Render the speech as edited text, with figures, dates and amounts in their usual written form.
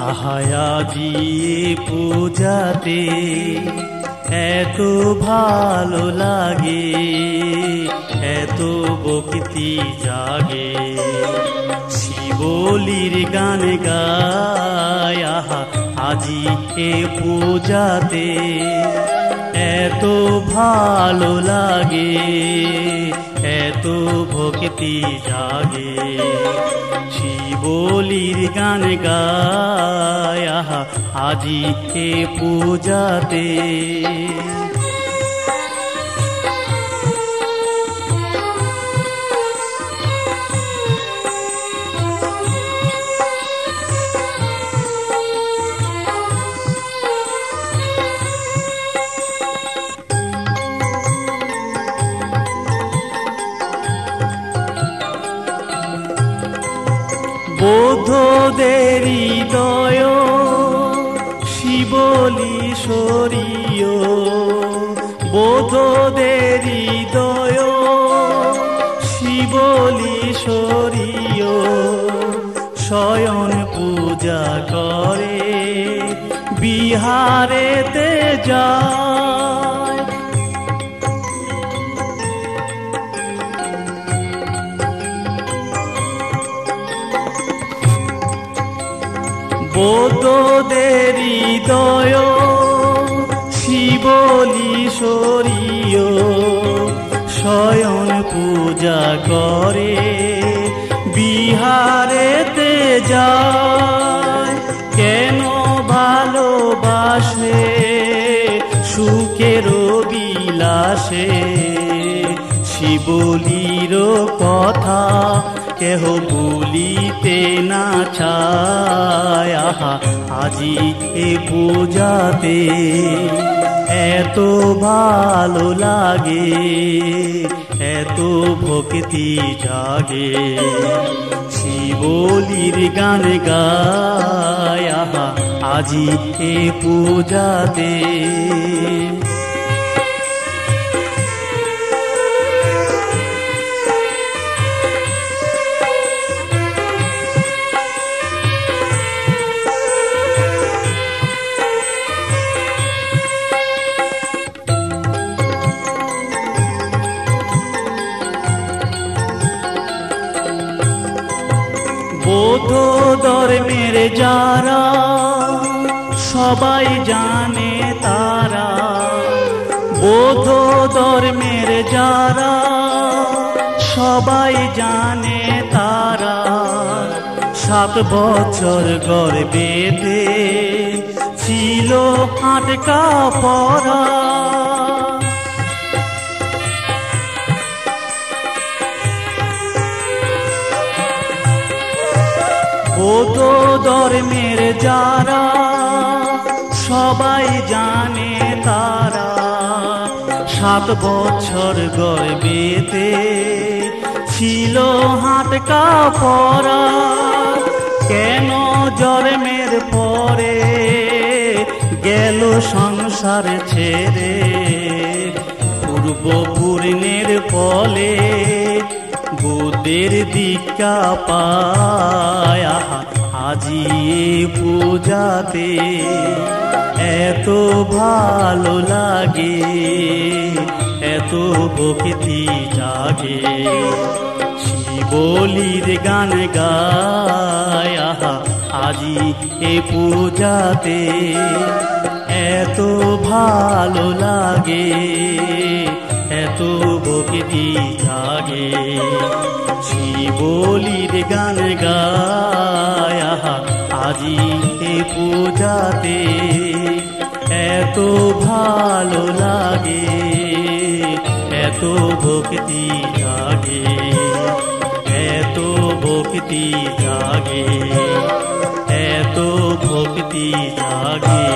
আহায়াজি পূজাতে এত ভালো লাগে, এত ভক্তি জাগে। শিবলির গান গায় আহা আজি এ পূজাতে এত ভালো লাগে, এত ভক্তি জাগে। শিবলির গান গায় আহা আজি এ পূজাতে। বৌদ্ধদের হৃদয় শিবলি শরীয়, বৌদ্ধদের হৃদয় শিবলি শরীয়। শয়ন পূজা করে বিহারেতে যায়, বৌদ্ধদের হৃদয় শিবলি শরীয়। শয়ন পূজা করে বিহারেতে যায়। কেন ভালোবাসে সুখের বিলাসে, শিবলির কথা কেহ ভুলিতে না চায়। আহা আজি এ পূজাতে এত ভালো লাগে, এত ভক্তি জাগে। শিবলির গান গায় আহা আজি এ পূজাতে। বৌদ্ধ ধর্মের যারা সবাই জানে তারা, বৌদ্ধ ধর্মের যারা সবাই জানে তারা। 7 বছর গর্ভেতে ছিল আটকা পড়া, বৌদ্ধ ধর্মের যারা সবাই জানে তারা। 7 বছর গর্ভেতে ছিল আটকা পড়া। কেন জন্মের পরে গেল সংসার ছেড়ে, পূর্ব পূর্ণের ফলে বুদ্ধের দীক্ষা পায়। আজি এ পূজাতে এত ভালো লাগে, এত ভক্তি জাগে। শিবলির গান গায় আহা আজি এ পূজাতে এত ভালো লাগে, এত ভক্তি জাগে। শিবলির গান গায় আহা আজি এ পূজাতে এত ভালো লাগে, এত ভক্তি জাগে, এত ভক্তি জাগে, এত ভক্তি জাগে।